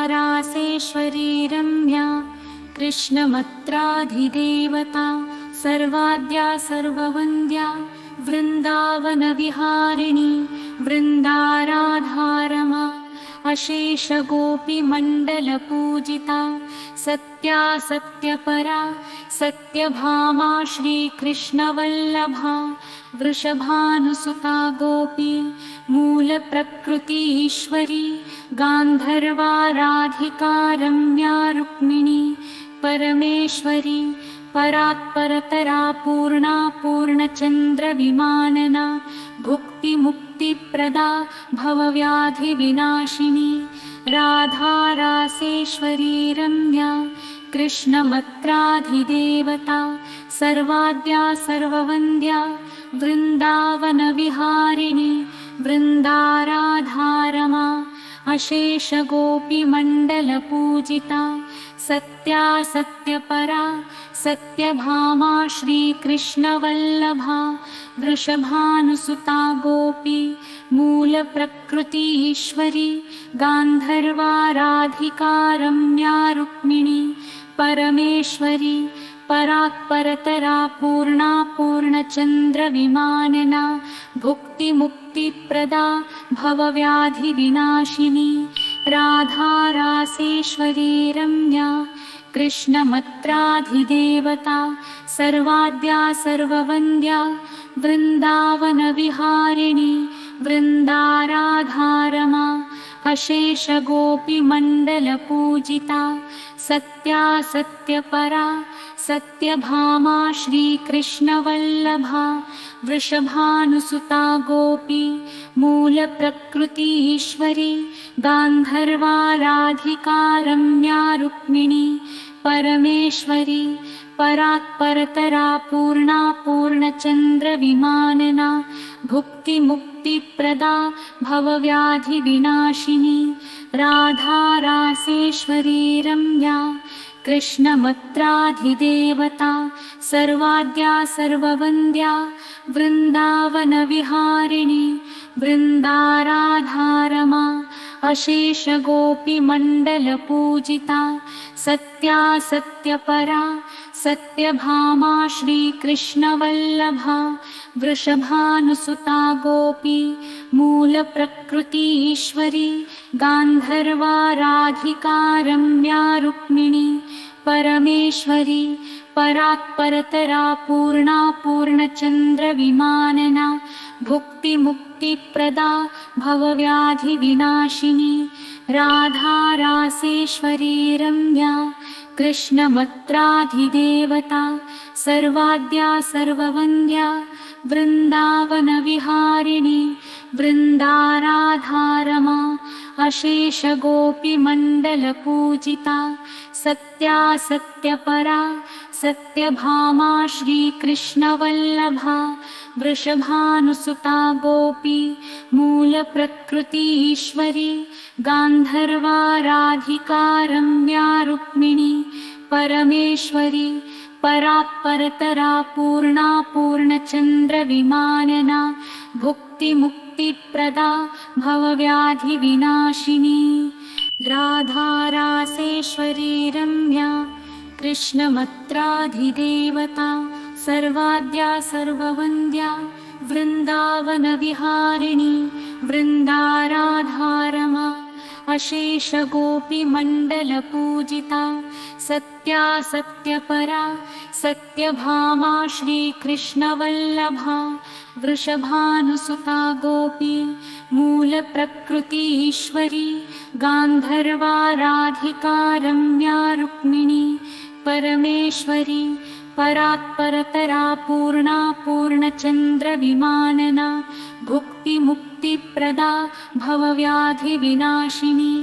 राधारासेश्वरी रम्या कृष्णमत्राधिदेवता सर्वाद्या सर्ववन्द्या वृन्दावनविहारिणी वृन्दाराधारमा अशेषगोपीमण्डलपूजिता सत्या सत्यपरा सत्यभामा श्रीकृष्णवल्लभा वृषभानुसुता गोपी मूलप्रकृति ईश्वरी गान्धर्वाराधिका रम्या रुक्मिणी परमेश्वरी परात्परतरा पूर्णा पूर्णचन्द्रविमानना भुक्तिमुक्तिप्रदा भवव्याधिविनाशिनी राधारासेश्वरी रम्या कृष्णमत्राधिदेवता सर्वाद्या सर्ववन्द्या वृन्दावनविहारिणी वृन्दाराधारमा अशेषगोपीमण्डलपूजिता सत्या सत्यपरा सत्यभामा श्रीकृष्णवल्लभा वृषभानुसुता गोपी मूलप्रकृति ईश्वरी गान्धर्वाराधिका रम्या रुक्मिणी परमेश्वरी परात्परतरा पूर्णा पूर्णचन्द्रविमानना भुक्तिमुक्तिप्रदा भवव्याधिविनाशिनी राधारासेश्वरी रम्या कृष्णमत्राधिदेवता सर्वाद्या सर्ववन्द्या वृन्दावनविहारिणी वृन्दाराधारमा अशेषगोपीमण्डलपूजिता सत्या सत्यपरा सत्यभामा श्रीकृष्णवल्लभा वृषभानुसुता गोपी मूलप्रकृति ईश्वरी गान्धर्वाराधिका रम्या रुक्मिणी परमेश्वरी परात्परतरा पूर्णा पूर्णचन्द्रविमानना भुक्तिमुक्तिप्रदा भवव्याधिविनाशिनी राधारासेश्वरी रम्या कृष्णमत्राधिदेवता सर्वाद्या सर्ववन्द्या वृन्दावनविहारिणी वृन्दाराधारमा अशेषगोपीमण्डलपूजिता सत्या सत्यपरा सत्यभामा श्रीकृष्णवल्लभा वृषभानुसुता गोपी मूलप्रकृति ईश्वरी गान्धर्वाराधिका रम्या रुक्मिणी परमेश्वरी परात्परतरा पूर्णा पूर्णचन्द्रविमानना भुक्तिमुक्तिप्रदा भवव्याधिविनाशिनी राधारासेश्वरी रम्या कृष्णमत्राधिदेवता सर्वाद्या सर्ववन्द्या वृन्दावनविहारिणी वृन्दाराधारमा अशेषगोपीमण्डलपूजिता सत्या सत्यपरा सत्यभामा श्रीकृष्णवल्लभा वृषभानुसुता गोपी मूलप्रकृति ईश्वरी गान्धर्वाराधिका रम्या रुक्मिणी परमेश्वरी परात्परतरा पूर्णा पूर्णचन्द्रविमानना भुक्तिमुक्तिप्रदा भवव्याधिविनाशिनी राधारासेश्वरी रम्या कृष्णमत्राधिदेवता सर्वाद्या सर्ववन्द्या वृन्दावनविहारिणी वृन्दाराधारमा अशेषगोपीमण्डलपूजिता सत्या सत्यपरा सत्यभामा श्रीकृष्णवल्लभा वृषभानुसुता गोपी मूलप्रकृति ईश्वरी गान्धर्वाराधिका रम्या रुक्मिणी परमेश्वरी परात्परतरा पूर्णा पूर्णचन्द्रविमानना भुक्तिमुक्तिप्रदा भवव्याधिविनाशिनी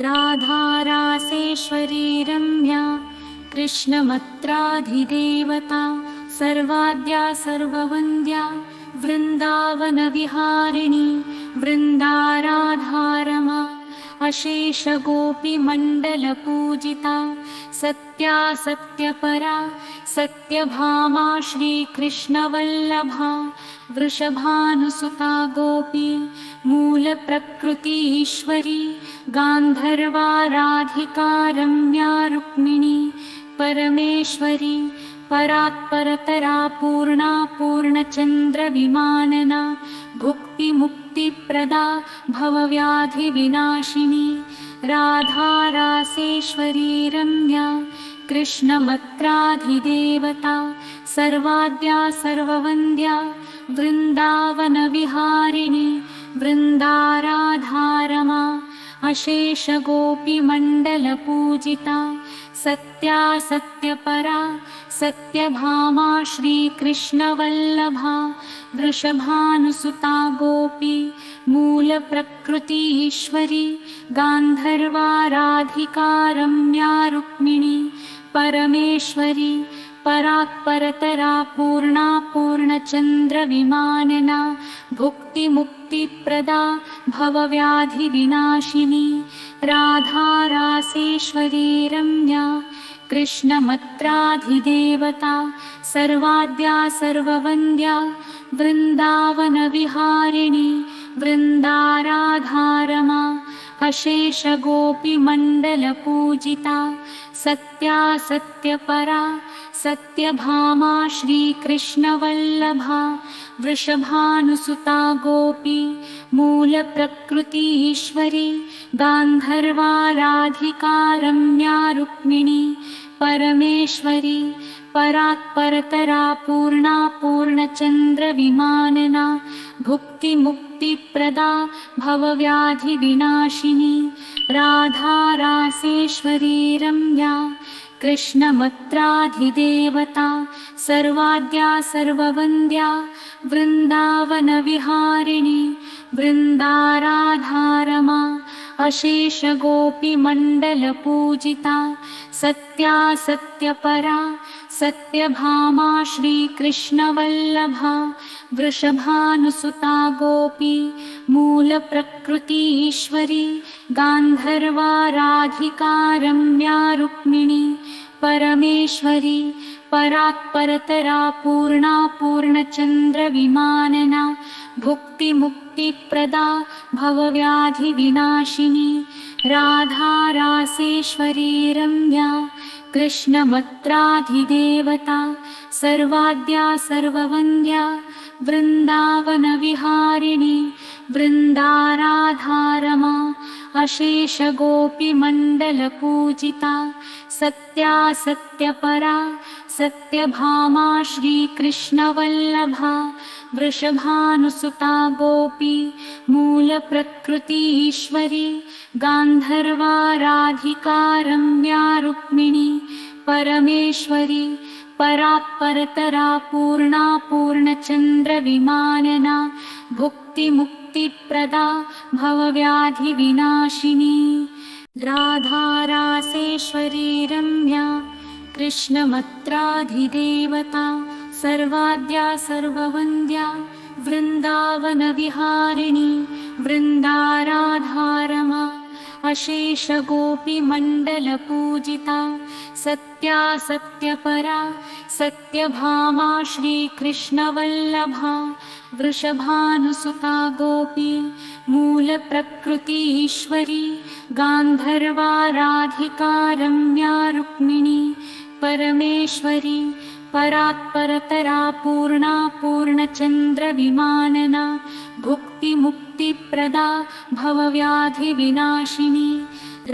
राधारासेश्वरी रम्या कृष्णमत्राधिदेवता सर्वाद्या सर्ववन्द्या वृन्दावनविहारिणी वृन्दाराधारमा अशेषगोपीमण्डलपूजिता सत्या सत्यपरा सत्यभामा श्रीकृष्णवल्लभा वृषभानुसुता गोपी मूलप्रकृति ईश्वरी गान्धर्वाराधिका रम्या रुक्मिणी परमेश्वरी परात्परतरा पूर्णा पूर्णचन्द्रविमानना भुक्तिमुक्तिप्रदा भवव्याधिविनाशिनी राधा रासेश्वरी रम्या कृष्णमत्राधिदेवता सर्वाद्या सर्ववन्द्या वृन्दावनविहारिणी वृन्दाराधारमा अशेषगोपीमण्डलपूजिता सत्या सत्यपरा सत्यभामा श्रीकृष्णवल्लभा वृषभानुसुता गोपी मूलप्रकृति ईश्वरी गान्धर्वाराधिका रम्या रुक्मिणी परमेश्वरी परात्परतरा पूर्णा पूर्णचन्द्रविमानना भुक्तिमुक्तिप्रदा भवव्याधिविनाशिनी राधा रासेश्वरी रम्या कृष्णमत्राधिदेवता सर्वाद्या सर्ववन्द्या वृन्दावनविहारिणी वृन्दाराधारमा अशेषगोपीमण्डलपूजिता सत्या सत्यपरा सत्यभामा श्रीकृष्णवल्लभा वृषभानुसुता गोपी मूलप्रकृति ईश्वरी गान्धर्वाराधिका रम्या रुक्मिणी परमेश्वरी परात्परतरा पूर्णा पूर्णचन्द्रविमानना भुक्तिमुक्तिप्रदा भवव्याधिविनाशिनी राधा रासेश्वरी रम्या कृष्णमत्राधिदेवता सर्वाद्या सर्ववन्द्या वृन्दावनविहारिणी वृन्दाराधारमा अशेषगोपीमण्डलपूजिता सत्या सत्यपरा सत्यभामा श्रीकृष्णवल्लभा वृषभानुसुता गोपी मूलप्रकृति ईश्वरी गान्धर्वाराधिका रम्या रुक्मिणी परमेश्वरी परात्परतरा पूर्णा पूर्णचन्द्रविमानना भुक्तिमुक्तिप्रदा भवव्याधिविनाशिनी राधा रासेश्वरी रम्या कृष्णमत्राधिदेवता सर्वाद्या सर्ववन्द्या वृन्दावनविहारिणी वृन्दाराधारमा अशेषगोपीमण्डलपूजिता सत्या सत्यपरा सत्यभामा श्रीकृष्णवल्लभा वृषभानुसुता गोपी मूलप्रकृति ईश्वरी गान्धर्वाराधिका रम्या रुक्मिणी परमेश्वरी परात्परतरा पूर्णा पूर्णचन्द्रविमानना भुक्तिमुक्तिप्रदा भवव्याधिविनाशिनी राधा रासेश्वरी रम्या कृष्णमत्राधिदेवता सर्वाद्या सर्ववन्द्या वृन्दावनविहारिणी वृन्दाराधारमा अशेषगोपीमण्डलपूजिता सत्या सत्यपरा सत्यभामा श्रीकृष्णवल्लभा वृषभानुसुता गोपी मूलप्रकृति ईश्वरी गान्धर्वाराधिका रम्या रुक्मिणी परमेश्वरी परात्परतरा पूर्णा पूर्णचन्द्रविमानना भुक्तिमुक्तिप्रदा भवव्याधिविनाशिनी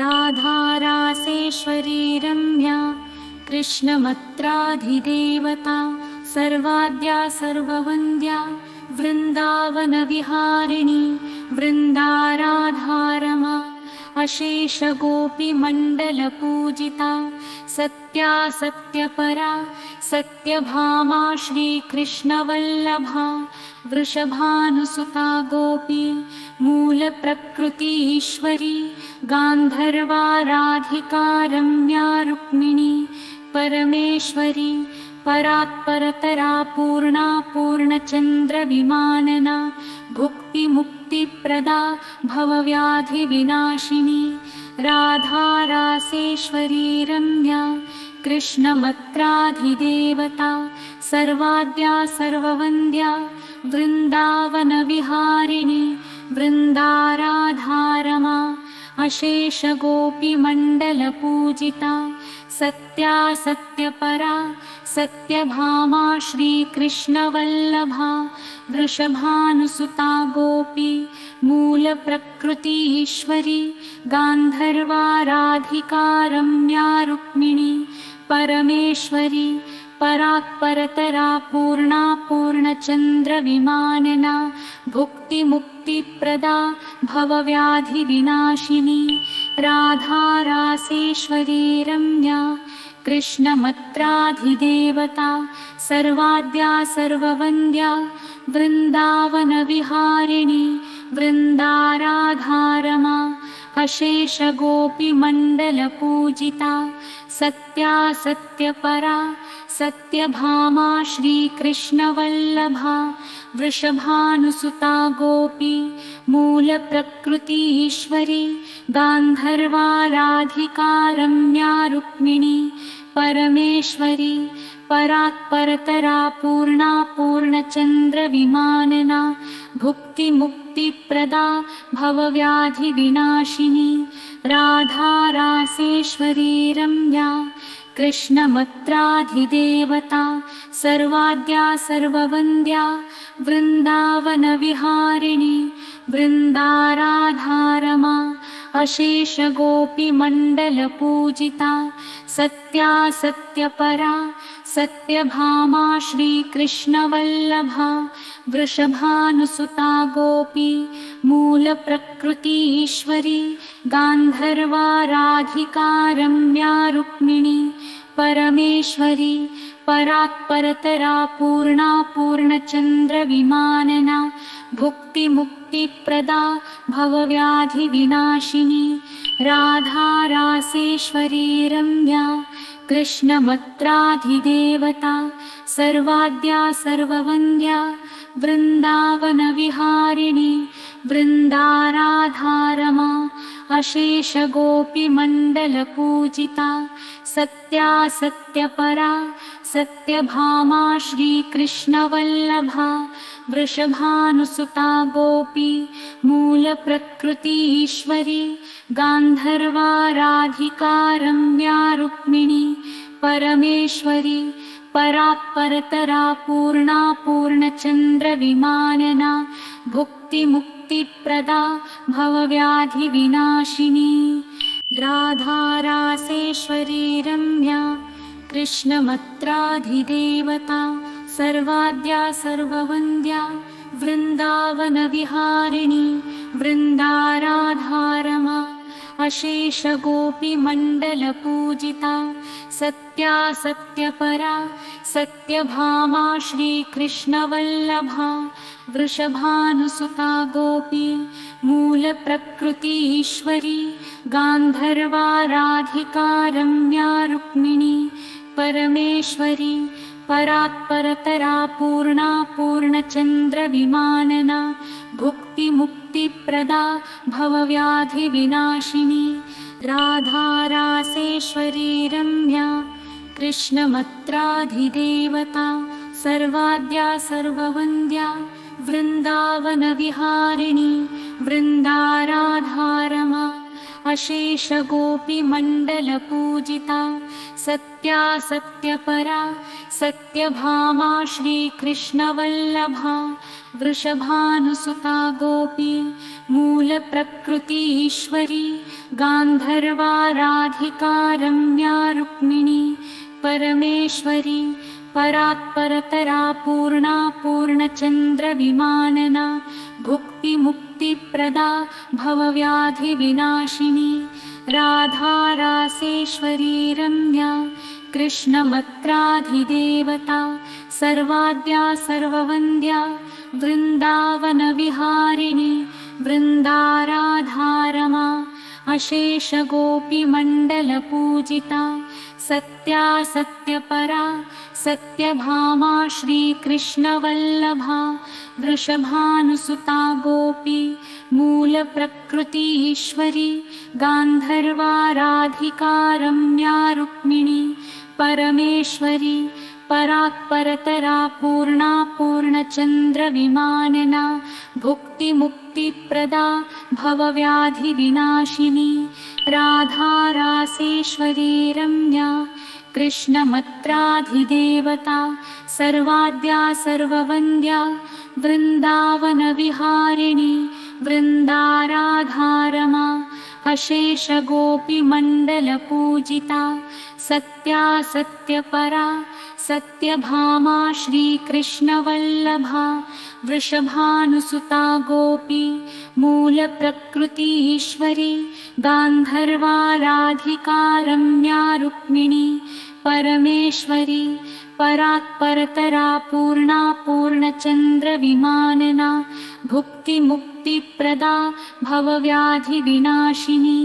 राधा रासेश्वरी रम्या कृष्णमत्राधिदेवता सर्वाद्या सर्ववन्द्या वृन्दावनविहारिणी वृन्दाराधारमा अशेषगोपीमण्डलपूजिता सत्या सत्यपरा सत्यभामा श्रीकृष्णवल्लभा वृषभानुसुता गोपी मूलप्रकृति ईश्वरी गान्धर्वाराधिका रम्या रुक्मिणी परमेश्वरी परात्परतरा पूर्णा पूर्णचन्द्रविमानना भुक्तिमुक्ति मुक्तिप्रदा भवव्याधिविनाशिनी राधा रासेश्वरी रम्या कृष्णमत्राधिदेवता सर्वाद्या सर्ववन्द्या वृन्दावनविहारिणी वृन्दाराधारमा अशेषगोपीमण्डलपूजिता सत्या सत्यपरा सत्यभामा श्रीकृष्णवल्लभा वृषभानुसुता गोपी मूलप्रकृतीश्वरी गान्धर्वाराधिका रम्या रुक्मिणी परमेश्वरी परात्परतरा पूर्णा पूर्णचन्द्रविमानना भुक्तिमुक्तिप्रदा भवव्याधिविनाशिनी राधा रासेश्वरी रम्या कृष्णमत्राधिदेवता सर्वाद्या सर्ववन्द्या वृन्दावनविहारिणी वृन्दाराधारमा अशेषगोपीमण्डलपूजिता सत्या सत्यपरा सत्यभामा श्रीकृष्णवल्लभा वृषभानुसुता गोपी मूलप्रकृतीश्वरी गान्धर्वाराधिका रम्या रुक्मिणी परमेश्वरी परात्परतरा पूर्णा पूर्णचन्द्रविमानना भुक्तिमुक्तिप्रदा भवव्याधिविनाशिनी राधा रासेश्वरी रम्या कृष्णमत्राधिदेवता सर्वाद्या सर्ववन्द्या वृन्दावनविहारिणी वृन्दाराधारमा अशेषगोपीमण्डलपूजिता सत्या सत्यपरा सत्यभामा श्रीकृष्णवल्लभा वृषभानुसुता गोपी मूलप्रकृतीश्वरी गान्धर्वाराधिका रम्या रुक्मिणी परमेश्वरी परात्परतरा पूर्णा पूर्णचन्द्रविमानना भुक्तिमुक्तिप्रदा भवव्याधिविनाशिनी राधा रासेश्वरी रम्या कृष्णमत्राधिदेवता सर्वाद्या सर्ववन्द्या वृन्दावनविहारिणी वृन्दाराधारमा अशेषगोपीमण्डलपूजिता सत्या सत्यपरा सत्यभामा श्रीकृष्णवल्लभा वृषभानुसुता गोपी मूलप्रकृतीश्वरी गान्धर्वाराधिका रम्या रुक्मिणी परमेश्वरी परात्परतरा पूर्णा पूर्णचन्द्रविमानना भुक्तिमुक्तिप्रदा भवव्याधिविनाशिनी राधा रासेश्वरी रम्या कृष्णमत्राधिदेवता सर्वाद्या सर्ववन्द्या वृन्दावनविहारिणी वृन्दाराधारमा अशेषगोपीमण्डलपूजिता सत्या सत्यपरा सत्यभामा श्रीकृष्णवल्लभा वृषभानुसुता गोपी मूलप्रकृतीश्वरी गान्धर्वाराधिका रम्या रुक्मिणी परमेश्वरी परात्परतरा पूर्णा पूर्णचन्द्रविमानना भुक्तिमुक्तिप्रदा भवव्याधिविनाशिनी राधा रासेश्वरी रम्या कृष्णमत्राधिदेवता सर्वाद्या सर्ववन्द्या वृन्दावनविहारिणी वृन्दाराधारमा अशेषगोपीमण्डलपूजिता सत्या सत्यपरा सत्यभामा श्रीकृष्णवल्लभा वृषभानुसुता गोपी मूलप्रकृतीश्वरी गान्धर्वाराधिका रम्या रुक्मिणी परमेश्वरी परात्परतरा पूर्णा पूर्णचन्द्रविमानना भुक्तिमुक्तिप्रदा भवव्याधिविनाशिनी राधा रासेश्वरी रम्या कृष्णमत्राधिदेवता सर्वाद्या सर्ववन्द्या वृन्दावनविहारिणी वृन्दाराधारमा अशेषगोपीमण्डलपूजिता सत्या सत्यपरा सत्यभामा श्रीकृष्णवल्लभा वृषभानुसुता गोपी मूलप्रकृति ईश्वरी गान्धर्वाराधिका रम्या रुक्मिणी परमेश्वरी परात्परतरा पूर्णा पूर्णचन्द्रविमानना भुक्तिमुक्तिप्रदा भवव्याधिविनाशिनी राधा रासेश्वरी रम्या कृष्णमत्राधिदेवता सर्वाद्या सर्ववन्द्या वृन्दावनविहारिणी वृन्दाराधारमा अशेषगोपीमण्डलपूजिता सत्या सत्यपरा सत्यभामा श्रीकृष्णवल्लभा वृषभानुसुता गोपी मूलप्रकृति ईश्वरी गान्धर्वाराधिका रम्या रुक्मिणी परमेश्वरी परात्परतरा पूर्णा पूर्णचन्द्रविमानना भुक्तिमुक्तिप्रदा भवव्याधिविनाशिनी।